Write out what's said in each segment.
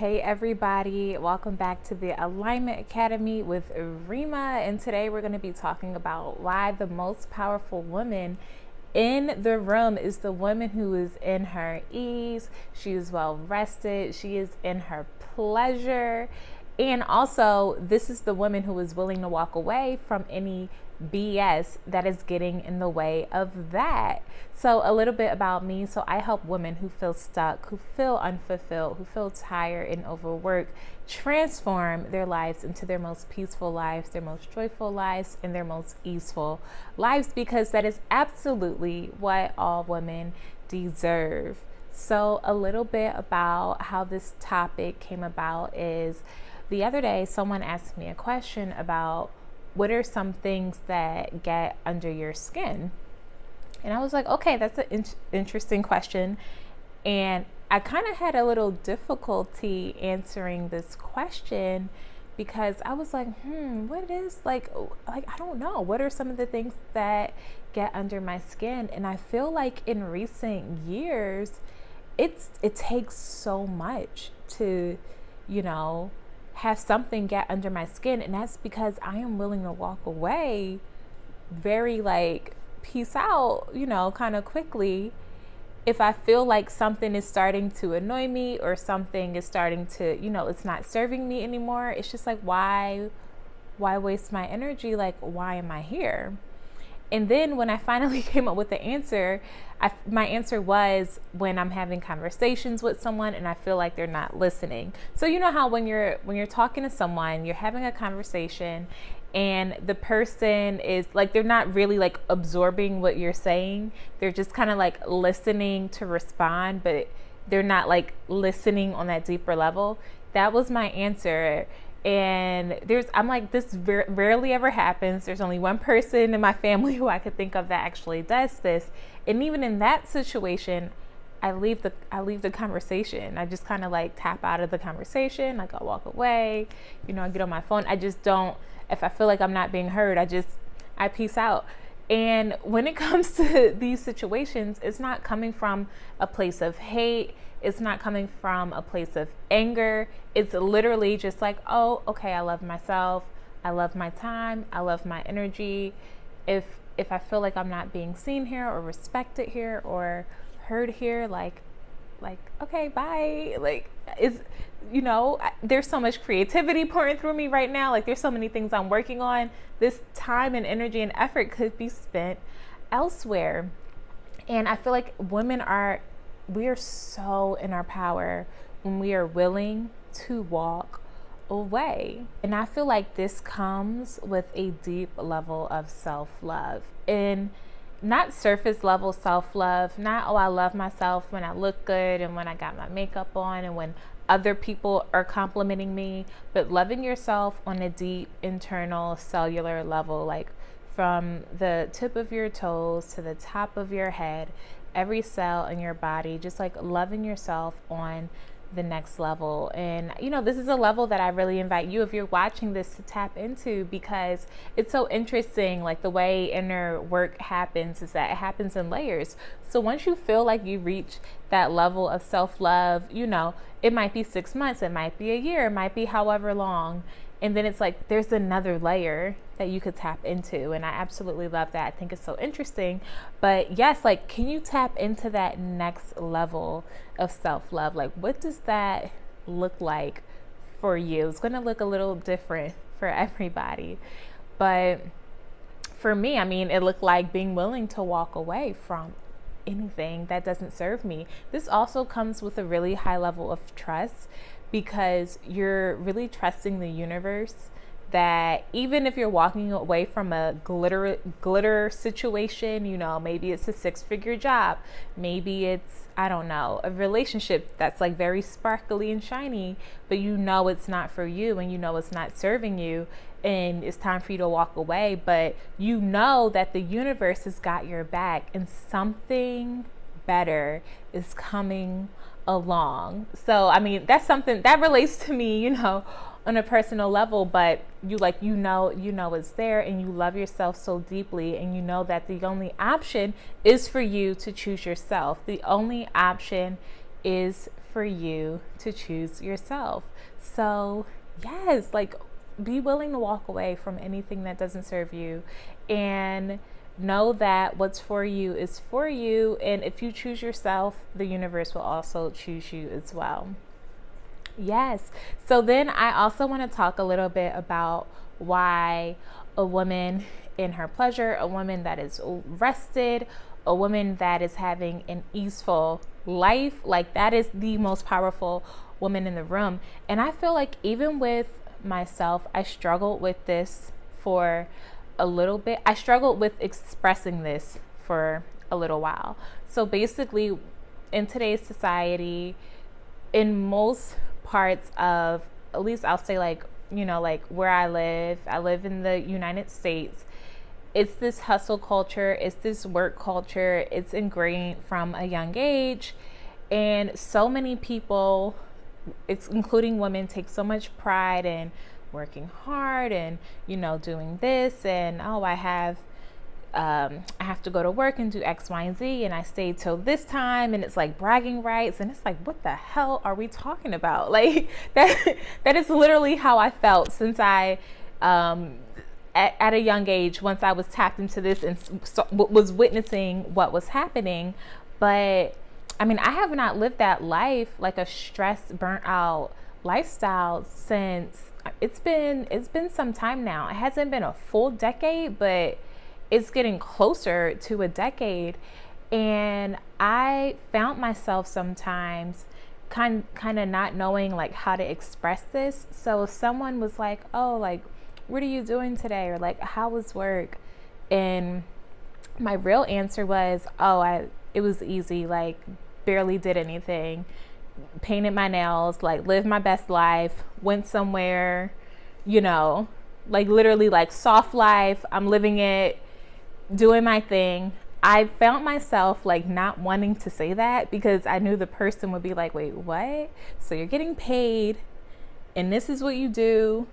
Hey everybody, welcome back to the Alignment Academy with Reema, and today we're going to be talking about why the most powerful woman in the room is the woman who is in her ease, she is well rested, she is in her pleasure, and also this is the woman who is willing to walk away from any BS that is getting in the way of that. So, a little bit about me. So, I help women who feel stuck, who feel unfulfilled, who feel tired and overworked, transform their lives into their most peaceful lives, their most joyful lives, and their most easeful lives, because that is absolutely what all women deserve. So, a little bit about how this topic came about is the other day, someone asked me a question about what are some things that get under your skin? And I was like, okay, that's an interesting question. And I kind of had a little difficulty answering this question because I was like, what is like, I don't know. What are some of the things that get under my skin? And I feel like in recent years, it takes so much to, have something get under my skin, and that's because I am willing to walk away very peace out, kind of quickly if I feel like something is starting to annoy me or something is starting to, it's not serving me anymore. It's just like, why waste my energy? Like, why am I here? And then when I finally came up with the answer, my answer was when I'm having conversations with someone and I feel like they're not listening. So you know how when you're talking to someone, you're having a conversation and the person is like, they're not really like absorbing what you're saying. They're just kind of like listening to respond, but they're not like listening on that deeper level. That was my answer. And I'm like, this rarely ever happens. There's only one person in my family who I could think of that actually does this. And even in that situation, I leave the conversation. I just kind of like tap out of the conversation. Like, I'll walk away, I get on my phone. I just don't, if I feel like I'm not being heard, I peace out. And when it comes to these situations, it's not coming from a place of hate. It's not coming from a place of anger. It's literally just like, oh, okay, I love myself. I love my time. I love my energy. If I feel like I'm not being seen here or respected here or heard here, like, okay, bye. Like, there's so much creativity pouring through me right now. Like, there's so many things I'm working on. This time and energy and effort could be spent elsewhere. And I feel like we are so in our power when we are willing to walk away. And I feel like this comes with a deep level of self-love, and not surface level self-love, not, oh, I love myself when I look good and when I got my makeup on and when other people are complimenting me, but loving yourself on a deep internal cellular level, like from the tip of your toes to the top of your head, every cell in your body, just like loving yourself on the next level. And this is a level that I really invite you, if you're watching this, to tap into, because it's so interesting. Like, the way inner work happens is that it happens in layers. So once you feel like you reach that level of self-love, it might be 6 months, it might be a year, it might be however long. And then it's like, there's another layer that you could tap into. And I absolutely love that. I think it's so interesting. But yes, like, can you tap into that next level of self-love? Like, what does that look like for you? It's going to look a little different for everybody. But for me, it looked like being willing to walk away from anything that doesn't serve me. This also comes with a really high level of trust, because you're really trusting the universe that even if you're walking away from a glitter situation, maybe it's a 6-figure job, maybe it's, I don't know, a relationship that's like very sparkly and shiny, but it's not for you and it's not serving you, and it's time for you to walk away, but that the universe has got your back and something better is coming along. So that's something that relates to me, on a personal level, but it's there, and you love yourself so deeply, and that the only option is for you to choose yourself. The only option is for you to choose yourself. So, yes, like be willing to walk away from anything that doesn't serve you, and know that what's for you is for you. And if you choose yourself, the universe will also choose you as well. Yes. So then I also want to talk a little bit about why a woman in her pleasure, a woman that is rested, a woman that is having an easeful life, like that is the most powerful woman in the room. And I feel like even with myself, I struggled with this for a little bit. I struggled with expressing this for a little while. So basically, in today's society, in most parts of, at least I'll say, like, you know, like where I live in the United States, it's this hustle culture, it's this work culture, it's ingrained from a young age. And so many people, it's including women, take so much pride in working hard and, you know, doing this, and I have to go to work and do X, Y, and Z, and I stay till this time, and it's like bragging rights, and it's like, what the hell are we talking about? Like that is literally how I felt since I, at a young age, once I was tapped into this and was witnessing what was happening. But I mean, I have not lived that life, like a stress, burnt out lifestyle, since it's been some time now. It hasn't been a full decade, but it's getting closer to a decade. And I found myself sometimes kind of not knowing like how to express this. So if someone was like, oh, like, what are you doing today? Or like, how was work? And my real answer was, oh, it was easy, like barely did anything, painted my nails, like lived my best life, went somewhere, you know, like literally like soft life. I'm living it, doing my thing. I found myself like not wanting to say that because I knew the person would be like, wait, what? So you're getting paid and this is what you do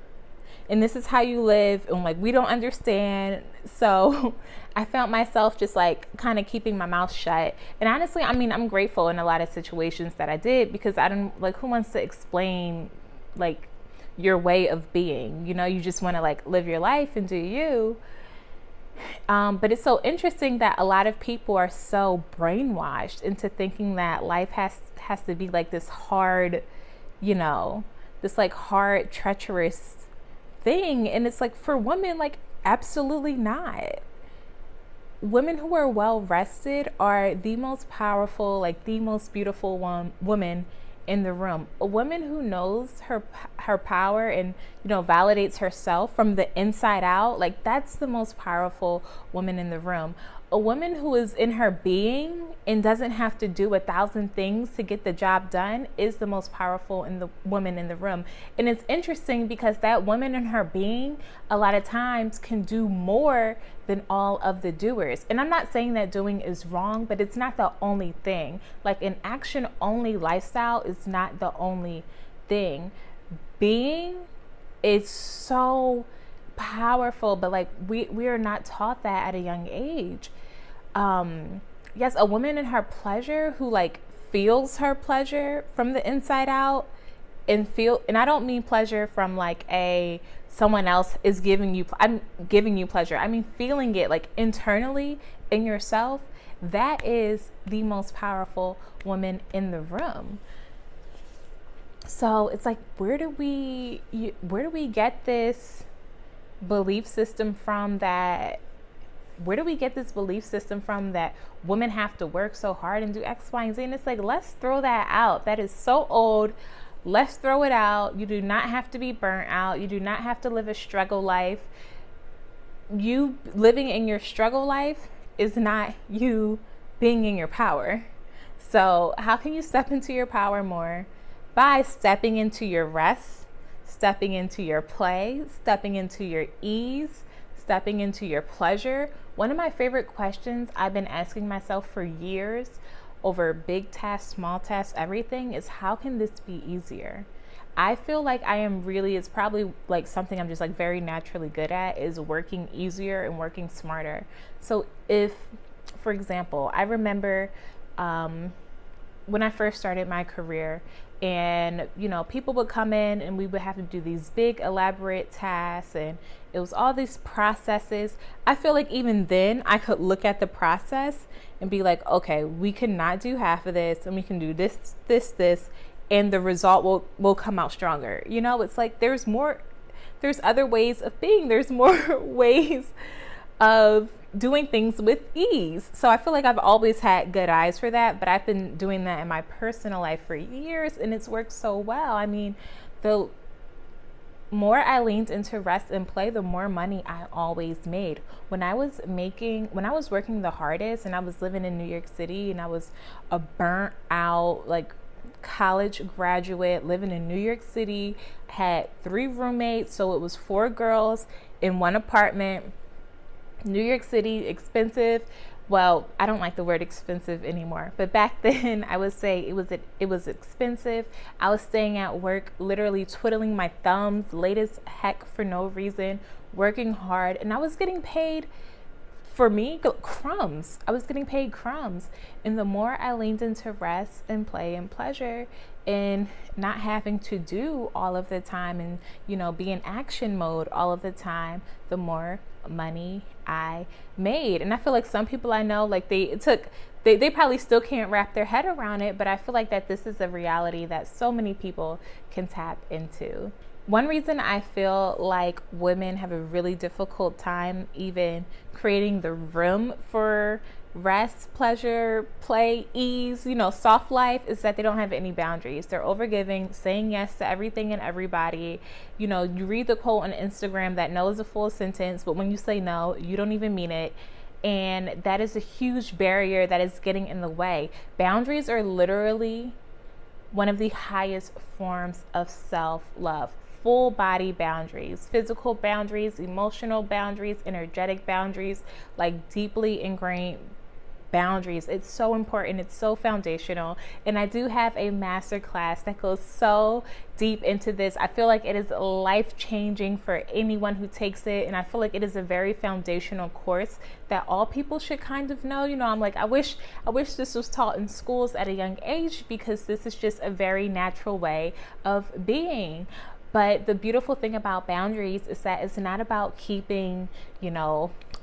and this is how you live, and like we don't understand. So I found myself just like kind of keeping my mouth shut. And honestly, I mean, I'm grateful in a lot of situations that I did, because I don't, like, who wants to explain like your way of being? You know, you just want to like live your life and do you. But it's so interesting that a lot of people are so brainwashed into thinking that life has to be like this hard, you know, this like hard, treacherous thing. And it's like, for women, like, absolutely not. Women who are well rested are the most powerful, like the most beautiful woman in the room. A woman who knows her power and, you know, validates herself from the inside out, like that's the most powerful woman in the room. A woman who is in her being and doesn't have to do 1,000 things to get the job done is the most powerful woman in the room. And it's interesting because that woman in her being a lot of times can do more than all of the doers. And I'm not saying that doing is wrong, but it's not the only thing. Like an action only lifestyle is not the only thing. Being is so powerful, but like we are not taught that at a young age. Yes, a woman in her pleasure who like feels her pleasure from the inside out, and I don't mean pleasure from like someone else is giving you, I'm giving you pleasure. I mean feeling it like internally in yourself. That is the most powerful woman in the room. So it's like, where do we get this belief system from that women have to work so hard and do X, Y, and Z? And it's like, let's throw that out. That is so old. Let's throw it out. You do not have to be burnt out. You do not have to live a struggle life. You living in your struggle life is not you being in your power. So how can you step into your power more? By stepping into your rest, stepping into your play, stepping into your ease, stepping into your pleasure. One of my favorite questions I've been asking myself for years over big tasks, small tasks, everything, is how can this be easier? I feel like it's probably like something I'm just like very naturally good at, is working easier and working smarter. So if, for example, I remember when I first started my career, and people would come in and we would have to do these big elaborate tasks, and it was all these processes. I feel like even then I could look at the process and be like, okay, we cannot do half of this, and we can do this, and the result will come out stronger. It's like there's other ways of being, there's more ways of doing things with ease. So I feel like I've always had good eyes for that, but I've been doing that in my personal life for years, and it's worked so well. I mean, the more I leaned into rest and play, the more money I always made. When I was working the hardest, and I was living in New York City, and I was a burnt out, like, college graduate living in New York City, had 3 roommates, so it was 4 girls in one apartment. New York City, expensive. Well, I don't like the word expensive anymore, but back then I would say it was expensive. I was staying at work, literally twiddling my thumbs, late as heck for no reason, working hard, and I was getting paid, for me, crumbs. I was getting paid crumbs. And the more I leaned into rest and play and pleasure, and not having to do all of the time, and be in action mode all of the time, the more money I made. And I feel like some people I know, like they probably still can't wrap their head around it, but I feel like that this is a reality that so many people can tap into. One reason I feel like women have a really difficult time even creating the room for rest, pleasure, play, ease, soft life, is that they don't have any boundaries. They're overgiving, saying yes to everything and everybody. You read the quote on Instagram that no is a full sentence, but when you say no, you don't even mean it. And that is a huge barrier that is getting in the way. Boundaries are literally one of the highest forms of self-love. Full body boundaries, physical boundaries, emotional boundaries, energetic boundaries, like deeply ingrained boundaries. It's so important. It's so foundational. And I do have a master class that goes so deep into this. I feel like it is life-changing for anyone who takes it. And I feel like it is a very foundational course that all people should kind of know. I'm like, I wish this was taught in schools at a young age, because this is just a very natural way of being. But the beautiful thing about boundaries is that it's not about keeping,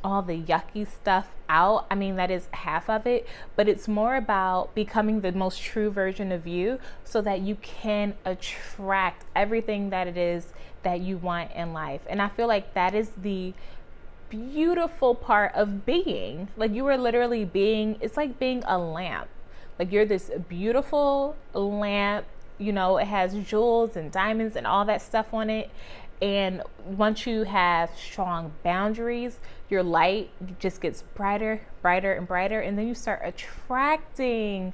all the yucky stuff out. I mean, that is half of it, but it's more about becoming the most true version of you, so that you can attract everything that it is that you want in life. And I feel like that is the beautiful part of being. Like, you are literally being, it's like being a lamp. Like, you're this beautiful lamp. It has jewels and diamonds and all that stuff on it. And once you have strong boundaries, your light just gets brighter, brighter, and brighter. And then you start attracting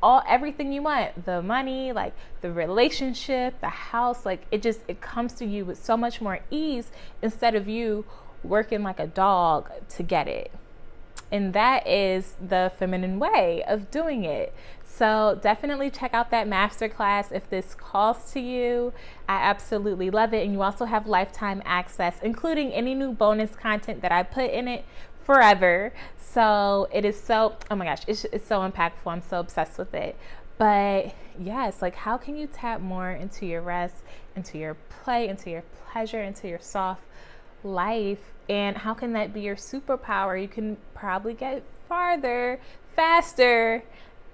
everything you want, the money, like the relationship, the house, like it comes to you with so much more ease, instead of you working like a dog to get it. And that is the feminine way of doing it. So definitely check out that masterclass if this calls to you. I absolutely love it. And you also have lifetime access, including any new bonus content that I put in it forever. So it is so, oh my gosh, it's so impactful. I'm so obsessed with it. But yes, like, how can you tap more into your rest, into your play, into your pleasure, into your soft life? And how can that be your superpower? You can probably get farther, faster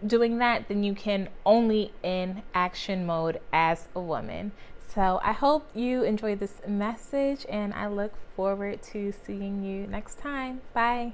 doing that than you can only in action mode as a woman. So I hope you enjoyed this message, and I look forward to seeing you next time. Bye.